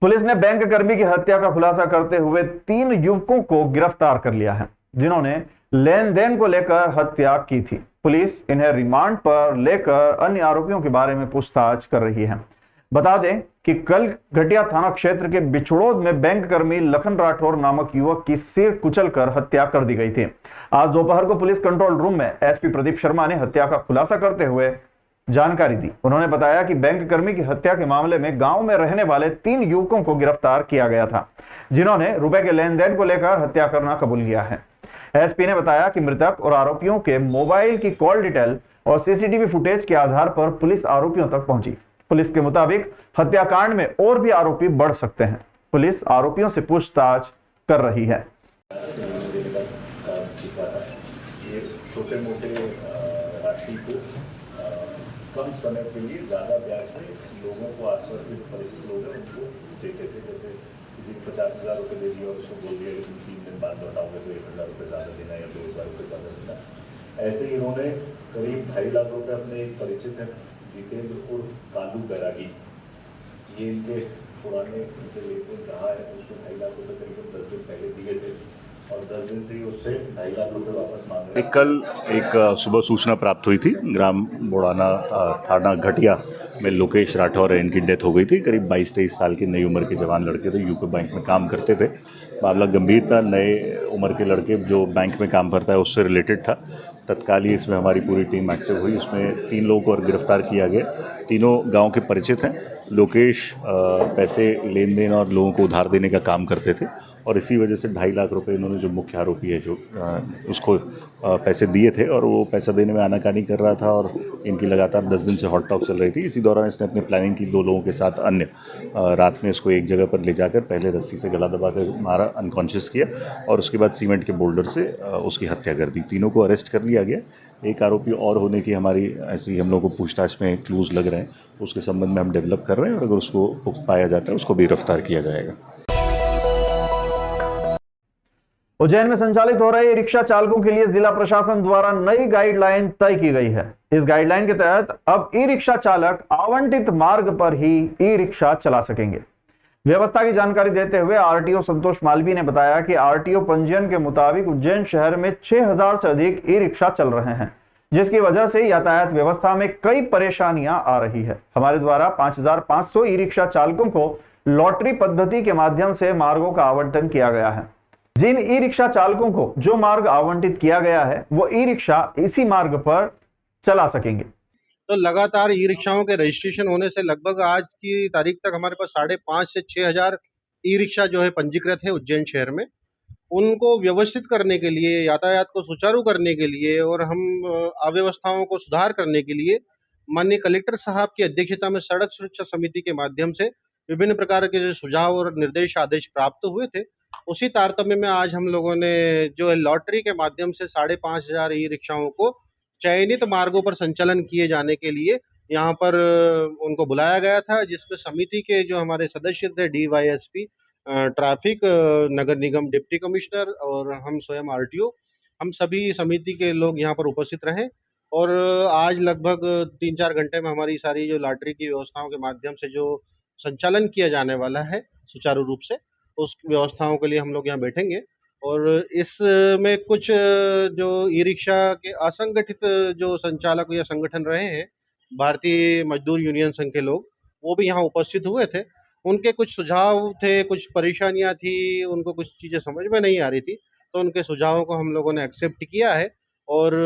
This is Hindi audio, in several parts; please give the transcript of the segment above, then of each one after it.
पुलिस ने बैंक कर्मी की हत्या का खुलासा करते हुए 3 युवकों को गिरफ्तार कर लिया है, जिन्होंने लेन देन को लेकर हत्या की थी। पुलिस इन्हें रिमांड पर लेकर अन्य आरोपियों के बारे में पूछताछ कर रही है। बता दें कि कल घटिया थाना क्षेत्र के बिछड़ोद में बैंक कर्मी लखन राठौर नामक युवक की सिर कुचलकर हत्या कर दी गई थी। आज दोपहर को पुलिस कंट्रोल रूम में एसपी प्रदीप शर्मा ने हत्या का खुलासा करते हुए जानकारी दी। उन्होंने बताया कि बैंक कर्मी की हत्या के मामले में गांव में रहने वाले 3 युवकों को गिरफ्तार किया गया था, जिन्होंने रुपए के लेन देन को लेकर हत्या करना कबूल किया है। एसपी ने बताया कि मृतक और आरोपियों के मोबाइल की कॉल डिटेल और सीसीटीवी फुटेज के आधार पर पुलिस आरोपियों तक पहुंची। पुलिस के मुताबिक हत्याकांड में और भी आरोपी बढ़ सकते हैं। पुलिस आरोपियों से पूछताछ कर रही है। छोटे मोटे राशि को कम समय के लिए ज़्यादा ब्याज में लोगों को, आसपास के जो परिचित लोग हैं उनको देते थे। जैसे किसी को 50,000 रुपये दे दिया और उसको बोल दिया कि तुम 3 दिन बाद लौटाओगे तो 1,000 रुपये ज़्यादा देना या 2,000 रुपये ज़्यादा देना। ऐसे ही इन्होंने करीब 2.5 लाख रुपये अपने एक परिचित हैं जितेंद्र उर्फ कालू बैरागी, ये इनके पुराने इनसे लेते रहा है, उसको 2.5 लाख रुपये करीब 10 दिन पहले दिए थे और 10 दिन से ही उससे 2.5 लाख रुपये वापस मांग रहे हैं। कल एक सुबह सूचना प्राप्त हुई थी, ग्राम बोड़ाना थाना घटिया में लोकेश राठौर है, इनकी डेथ हो गई थी। करीब 22-23 साल की नई उम्र के जवान लड़के थे, यूको बैंक में काम करते थे। मामला गंभीर था, नए उम्र के लड़के जो बैंक में काम करता है उससे रिलेटेड था। तत्काल ही इसमें हमारी पूरी टीम एक्टिव हुई, इसमें 3 लोगों को और गिरफ्तार किया गया। तीनों गांव के परिचित हैं। लोकेश पैसे लेन देन और लोगों को उधार देने का काम करते थे और इसी वजह से 2.5 लाख रुपए इन्होंने, जो मुख्य आरोपी है, जो उसको पैसे दिए थे और वो पैसा देने में आनाकानी कर रहा था और इनकी लगातार 10 दिन से हॉट टॉक चल रही थी। इसी दौरान इसने अपनी प्लानिंग की, 2 लोगों के साथ अन्य रात में इसको एक जगह पर ले जाकर पहले रस्सी से गला दबा कर मारा, अनकॉन्शियस किया और उसके बाद सीमेंट के बोल्डर से उसकी हत्या कर दी। तीनों को अरेस्ट कर लिया गया। एक आरोपी और होने की हमारी ऐसी हम लोगों को पूछताछ में क्लूज लग रहे हैं, उसके संबंध में हम डेवलप कर रहे हैं और अगर उसको पुख्त पाया जाता है उसको भी गिरफ्तार किया जाएगा। उज्जैन में संचालित हो रहे रिक्शा चालकों के लिए जिला प्रशासन द्वारा नई गाइडलाइन तय की गई है। इस गाइडलाइन के तहत अब ई रिक्शा चालक आवंटित मार्ग पर ही ई रिक्शा चला सकेंगे। व्यवस्था की जानकारी देते हुए आरटीओ संतोष मालवी ने बताया कि आरटीओ पंजीयन के मुताबिक उज्जैन शहर में 6,000 से अधिक ई रिक्शा चल रहे हैं, जिसकी वजह से यातायात व्यवस्था में कई परेशानियां आ रही है। हमारे द्वारा 5,500 ई रिक्शा चालकों को लॉटरी पद्धति के माध्यम से मार्गों का आवंटन किया गया है। जिन ई रिक्शा चालकों को जो मार्ग आवंटित किया गया है वो ई रिक्शा इसी मार्ग पर चला सकेंगे। तो लगातार ई रिक्शाओं के रजिस्ट्रेशन होने से लगभग आज की तारीख तक हमारे पास 5,500 से 6,000 ई रिक्शा जो है पंजीकृत है उज्जैन शहर में। उनको व्यवस्थित करने के लिए, यातायात को सुचारू करने के लिए और हम अव्यवस्थाओं को सुधार करने के लिए माननीय कलेक्टर साहब की अध्यक्षता में सड़क सुरक्षा समिति के माध्यम से विभिन्न प्रकार के जो सुझाव और निर्देश आदेश प्राप्त हुए थे, उसी तारतम्य में आज हम लोगों ने जो है लॉटरी के माध्यम से 5,500 ई रिक्शाओं को चयनित मार्गों पर संचालन किए जाने के लिए यहाँ पर उनको बुलाया गया था, जिसमें समिति के जो हमारे सदस्य थे, डीवाईएसपी, ट्रैफिक, नगर निगम डिप्टी कमिश्नर और हम स्वयं आरटीओ, हम सभी समिति के लोग यहाँ पर उपस्थित रहे और आज लगभग 3-4 घंटे में हमारी सारी जो लॉटरी की व्यवस्थाओं के माध्यम से जो संचालन किया जाने वाला है सुचारू रूप से, उस व्यवस्थाओं के लिए हम लोग यहाँ बैठेंगे। और इसमें कुछ जो ई रिक्शा के असंगठित जो संचालक या संगठन रहे हैं, भारतीय मजदूर यूनियन संघ के लोग, वो भी यहाँ उपस्थित हुए थे। उनके कुछ सुझाव थे, कुछ परेशानियां थी, उनको कुछ चीज़ें समझ में नहीं आ रही थी, तो उनके सुझावों को हम लोगों ने एक्सेप्ट किया है और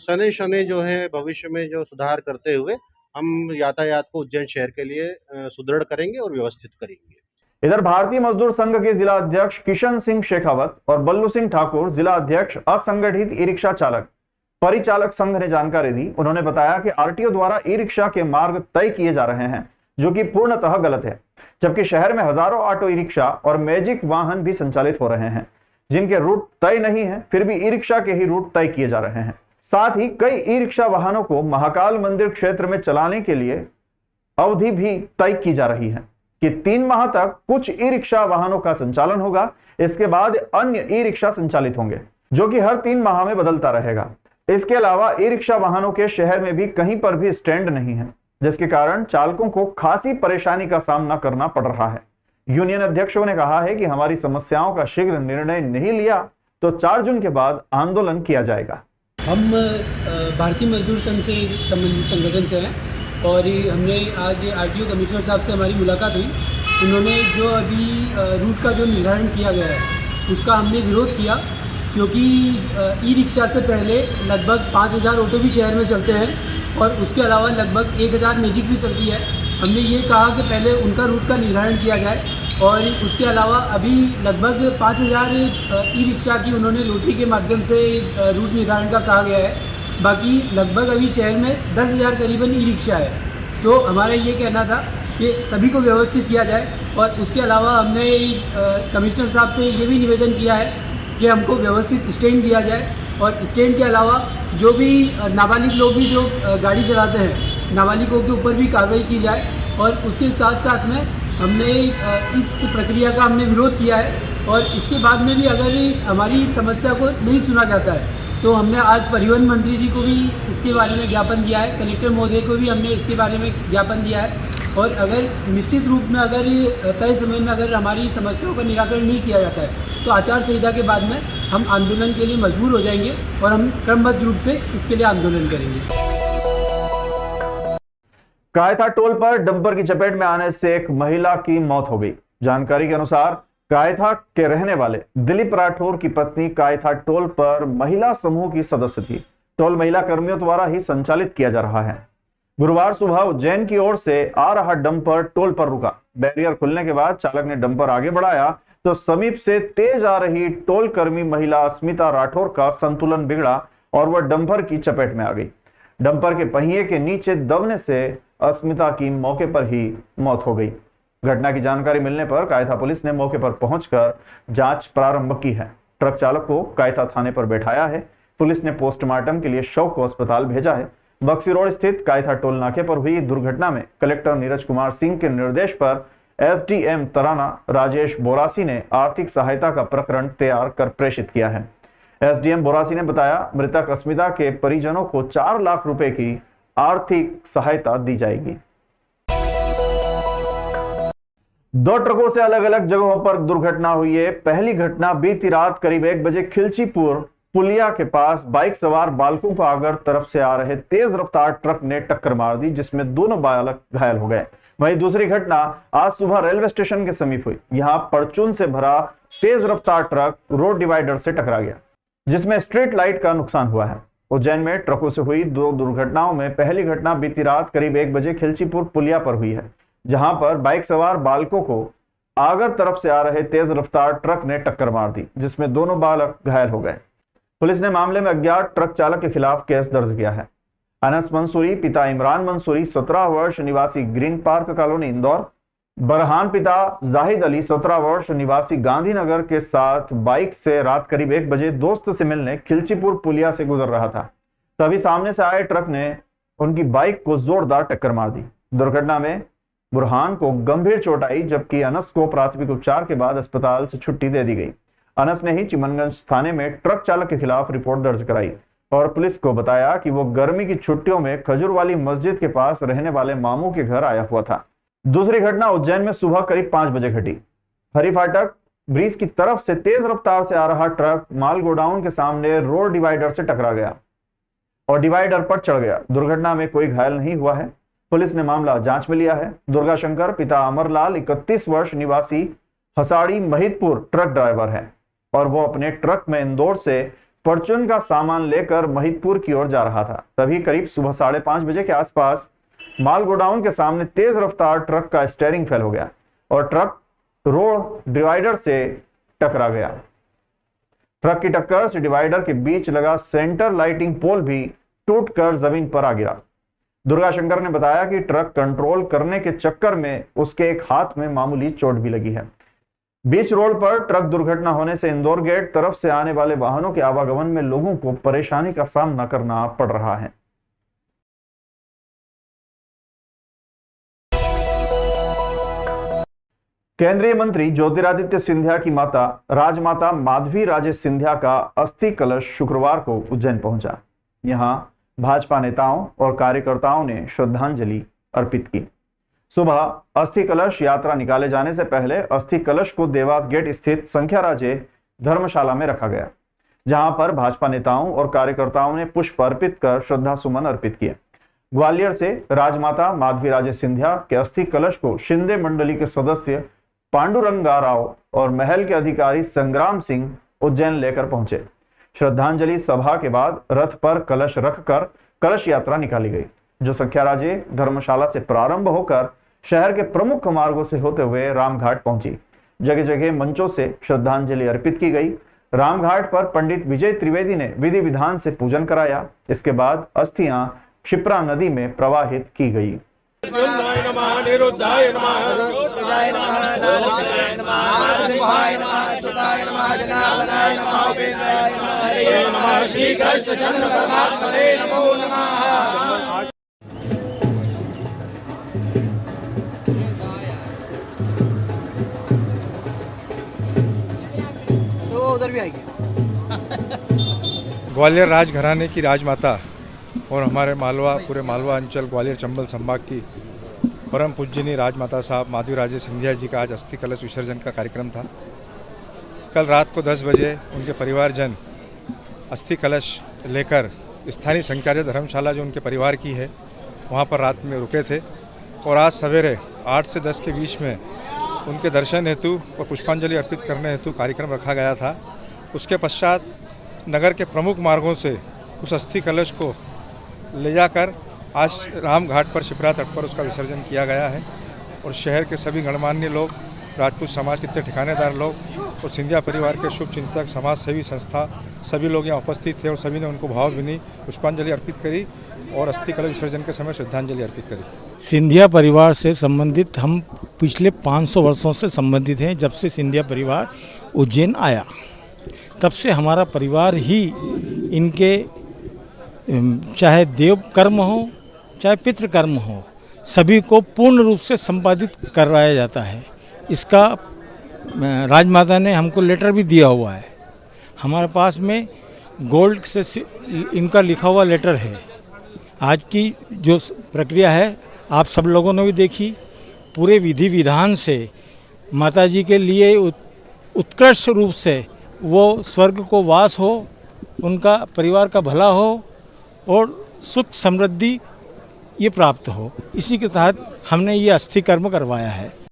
शनै शनै जो है भविष्य में जो सुधार करते हुए हम यातायात को उज्जैन शहर के लिए सुदृढ़ करेंगे और व्यवस्थित करेंगे। इधर भारतीय मजदूर संघ के जिला अध्यक्ष किशन सिंह शेखावत और बल्लू सिंह ठाकुर, जिला अध्यक्ष असंगठित ई रिक्शा चालक परिचालक संघ ने जानकारी दी। उन्होंने बताया कि आरटीओ द्वारा ई रिक्शा के मार्ग तय किए जा रहे हैं, जो कि पूर्णतः गलत है, जबकि शहर में हजारों ऑटो ई रिक्शा और मैजिक वाहन भी संचालित हो रहे हैं, जिनके रूट तय नहीं है, फिर भी ई रिक्शा के ही रूट तय किए जा रहे हैं। साथ ही कई ई रिक्शा वाहनों को महाकाल मंदिर क्षेत्र में चलाने के लिए अवधि भी तय की जा रही है कि 3 माह तक कुछ ई रिक्शा वाहनों का संचालन होगा, इसके बाद अन्य ई रिक्शा संचालित होंगे, जो कि हर 3 माह में बदलता रहेगा। इसके अलावा ई रिक्शा वाहनों के शहर में भी कहीं पर भी स्टैंड नहीं है, जिसके कारण चालकों को खासी परेशानी का सामना करना पड़ रहा है। यूनियन अध्यक्षों ने कहा है कि हमारी समस्याओं का शीघ्र निर्णय नहीं लिया तो 4 जून के बाद आंदोलन किया जाएगा। हम भारतीय मजदूर संघ से संबंधित संगठन से हैं और हमने आज आरटीओ कमिश्नर साहब से हमारी मुलाकात हुई। उन्होंने जो अभी रूट का जो निर्धारण किया गया है उसका हमने विरोध किया, क्योंकि ई रिक्शा से पहले लगभग 5000 ऑटो भी शहर में चलते हैं और उसके अलावा लगभग 1000 मैजिक भी चलती है। हमने ये कहा कि पहले उनका रूट का निर्धारण किया जाए और उसके अलावा अभी लगभग 5000 ई रिक्शा की उन्होंने लॉटरी के माध्यम से रूट निर्धारण का कहा गया है। बाकी लगभग अभी शहर में 10,000 करीबन ई रिक्शा है। तो हमारा ये कहना था कि सभी को व्यवस्थित किया जाए और उसके अलावा हमने कमिश्नर साहब से ये भी निवेदन किया है कि हमको व्यवस्थित स्टैंड दिया जाए और स्टैंड के अलावा जो भी नाबालिग लोग भी जो गाड़ी चलाते हैं नाबालिगों के ऊपर भी कार्रवाई की जाए। और उसके साथ साथ में हमने इस प्रक्रिया का हमने विरोध किया है और इसके बाद में भी अगर हमारी समस्या को नहीं सुना जाता है तो हमने आज परिवहन मंत्री जी को भी इसके बारे में ज्ञापन दिया है, कलेक्टर महोदय को भी हमने इसके बारे में ज्ञापन दिया है। और अगर निश्चित रूप में अगर तय समय में अगर हमारी समस्याओं का निराकरण नहीं किया जाता है तो आचार संहिता के बाद में हम आंदोलन के लिए मजबूर हो जाएंगे और हम क्रमबद्ध रूप से इसके लिए आंदोलन करेंगे। कायथा टोल पर डंपर की चपेट में आने से एक महिला की मौत हो गई। जानकारी के अनुसार कायथा के रहने वाले दिलीप राठौर की पत्नी कायथा टोल पर महिला समूह की सदस्य थी। टोल महिला कर्मियों द्वारा ही संचालित किया जा रहा है। गुरुवार सुबह उज्जैन की ओर से आ रहा डंपर टोल पर रुका। बैरियर खुलने के बाद चालक ने डंपर आगे बढ़ाया तो समीप से तेज आ रही टोल कर्मी महिला अस्मिता राठौर का संतुलन बिगड़ा और वह डंपर की चपेट में आ गई। डंपर के पहिए के नीचे दबने से अस्मिता की मौके पर ही मौत हो गई। घटना की जानकारी मिलने पर कायथा पुलिस ने मौके पर पहुंचकर जांच प्रारंभ की है। ट्रक चालक को कायथा थाने पर बैठाया है। पुलिस ने पोस्टमार्टम के लिए शव को अस्पताल भेजा है। बक्सी रोड स्थित कायथा टोल नाके पर हुई दुर्घटना में कलेक्टर नीरज कुमार सिंह के निर्देश पर एसडीएम तराना राजेश बोरासी ने आर्थिक सहायता का प्रकरण तैयार कर प्रेषित किया है। एसडीएम बोरासी ने बताया, मृतक अस्मिता के परिजनों को 4 लाख रुपए की आर्थिक सहायता दी जाएगी। 2 ट्रकों से अलग अलग जगहों पर दुर्घटना हुई है। पहली घटना बीती रात करीब 1 बजे खिलचीपुर पुलिया के पास बाइक सवार बालकों को आगर तरफ से आ रहे तेज रफ्तार ट्रक ने टक्कर मार दी, जिसमें दोनों बालक घायल हो गए। वहीं दूसरी घटना आज सुबह रेलवे स्टेशन के समीप हुई। यहां परचून से भरा तेज रफ्तार ट्रक रोड डिवाइडर से टकरा गया, जिसमें स्ट्रीट लाइट का नुकसान हुआ है। उज्जैन में ट्रकों से हुई 2 दुर्घटनाओं में पहली घटना बीती रात करीब 1 बजे खिलचीपुर पुलिया पर हुई है, जहां पर बाइक सवार बालकों को आगर तरफ से आ रहे तेज रफ्तार ट्रक ने टक्कर मार दी, जिसमें दोनों बालक घायल हो गए। पुलिस ने मामले में अज्ञात ट्रक चालक के खिलाफ केस दर्ज किया है। अनस मंसूरी पिता इमरान मंसूरी 17 वर्ष निवासी ग्रीन पार्क कॉलोनी इंदौर, बरहान पिता जाहिद अली 17 वर्ष निवासी गांधीनगर के साथ बाइक से रात करीब 1 बजे दोस्त से मिलने खिलचीपुर पुलिया से गुजर रहा था। तभी सामने से आए ट्रक ने उनकी बाइक को जोरदार टक्कर मार दी। दुर्घटना में बुरहान को गंभीर चोट आई, जबकि अनस को प्राथमिक उपचार के बाद अस्पताल से छुट्टी दे दी गई। अनस ने ही चिमनगंज थाने में ट्रक चालक के खिलाफ रिपोर्ट दर्ज कराई और पुलिस को बताया कि वो गर्मी की छुट्टियों में खजूरवाली मस्जिद के पास रहने वाले मामू के घर आया हुआ था। दूसरी घटना उज्जैन में सुबह करीब 5 बजे घटी। हरी फाटक ब्रिज की तरफ से तेज रफ्तार से आ रहा ट्रक माल गोडाउन के सामने रोड डिवाइडर से टकरा गया और डिवाइडर पर चढ़ गया। दुर्घटना में कोई घायल नहीं हुआ है। पुलिस ने मामला जांच में लिया है। दुर्गा शंकर पिता अमरलाल 31 वर्ष निवासी हसाड़ी महिदपुर ट्रक ड्राइवर है और वो अपने ट्रक में इंदौर से परचून का सामान लेकर महिदपुर की ओर जा रहा था। तभी करीब सुबह 5:30 बजे के आसपास माल गोडाउन के सामने तेज रफ्तार ट्रक का स्टीयरिंग फेल हो गया और ट्रक रोड डिवाइडर से टकरा गया। ट्रक की टक्कर से डिवाइडर के बीच लगा सेंटर लाइटिंग पोल भी टूटकर जमीन पर आ गिरा। दुर्गा शंकर ने बताया कि ट्रक कंट्रोल करने के चक्कर में उसके एक हाथ में मामूली चोट भी लगी है। बीच रोड पर ट्रक दुर्घटना होने से इंदौर गेट तरफ से आने वाले वाहनों के आवागमन में लोगों को परेशानी का सामना करना पड़ रहा है। केंद्रीय मंत्री ज्योतिरादित्य सिंधिया की माता राजमाता माधवी राजे सिंधिया का अस्थि कलश शुक्रवार को उज्जैन पहुंचा। यहां भाजपा नेताओं और कार्यकर्ताओं ने श्रद्धांजलि अर्पित की। सुबह अस्थि कलश यात्रा निकाले जाने से पहले अस्थि कलश को देवास गेट स्थित संख्या राजे धर्मशाला में रखा गया, जहां पर भाजपा नेताओं और कार्यकर्ताओं ने पुष्प अर्पित कर श्रद्धा सुमन अर्पित किए। ग्वालियर से राजमाता माधवी राजे सिंधिया के अस्थि कलश को शिंदे मंडली के सदस्य पांडुरंगा राव और महल के अधिकारी संग्राम सिंह उज्जैन लेकर पहुंचे। श्रद्धांजलि सभा के बाद रथ पर कलश रखकर कलश यात्रा निकाली गई, जो संख्या राजे धर्मशाला से प्रारंभ होकर शहर के प्रमुख मार्गों से होते हुए रामघाट पहुंची। जगह जगह मंचों से श्रद्धांजलि अर्पित की गई। रामघाट पर पंडित विजय त्रिवेदी ने विधि विधान से पूजन कराया। इसके बाद अस्थियां क्षिप्रा नदी में प्रवाहित की गई। उधर भी आएगी। ग्वालियर राजघराने की राजमाता और हमारे मालवा पूरे मालवा अंचल ग्वालियर चंबल संभाग की परम पूज्यनीय राजमाता साहब माधवी राजे सिंधिया जी का आज अस्थि कलश विसर्जन का कार्यक्रम था। कल रात को 10 बजे उनके परिवारजन अस्थि कलश लेकर स्थानीय संख्या धर्मशाला जो उनके परिवार की है वहाँ पर रात में रुके थे और आज सवेरे 8 से 10 के बीच में उनके दर्शन हेतु और पुष्पांजलि अर्पित करने हेतु कार्यक्रम रखा गया था। उसके पश्चात नगर के प्रमुख मार्गों से उस अस्थि कलश को ले जाकर आज रामघाट पर शिप्रा तट पर उसका विसर्जन किया गया है और शहर के सभी गणमान्य लोग, राजपूत समाज के ठिकानेदार लोग और सिंधिया परिवार के शुभ चिंतक, समाज सेवी संस्था सभी लोग यहाँ उपस्थित थे और सभी ने उनको भावभीनी पुष्पांजलि अर्पित करी और अस्थि कलश विसर्जन के समय श्रद्धांजलि अर्पित करी। सिंधिया परिवार से संबंधित हम पिछले 500 वर्षों से संबंधित हैं। जब से सिंधिया परिवार उज्जैन आया तब से हमारा परिवार ही इनके चाहे देव कर्म हो चाहे पितृ कर्म हो सभी को पूर्ण रूप से संपादित करवाया जाता है। इसका राजमाता ने हमको लेटर भी दिया हुआ है। हमारे पास में गोल्ड से इनका लिखा हुआ लेटर है। आज की जो प्रक्रिया है आप सब लोगों ने भी देखी। पूरे विधि विधान से माताजी के लिए उत्कृष्ट रूप से वो स्वर्ग को वास हो, उनका परिवार का भला हो और सुख समृद्धि ये प्राप्त हो, इसी के तहत हमने ये अस्थि कर्म करवाया है।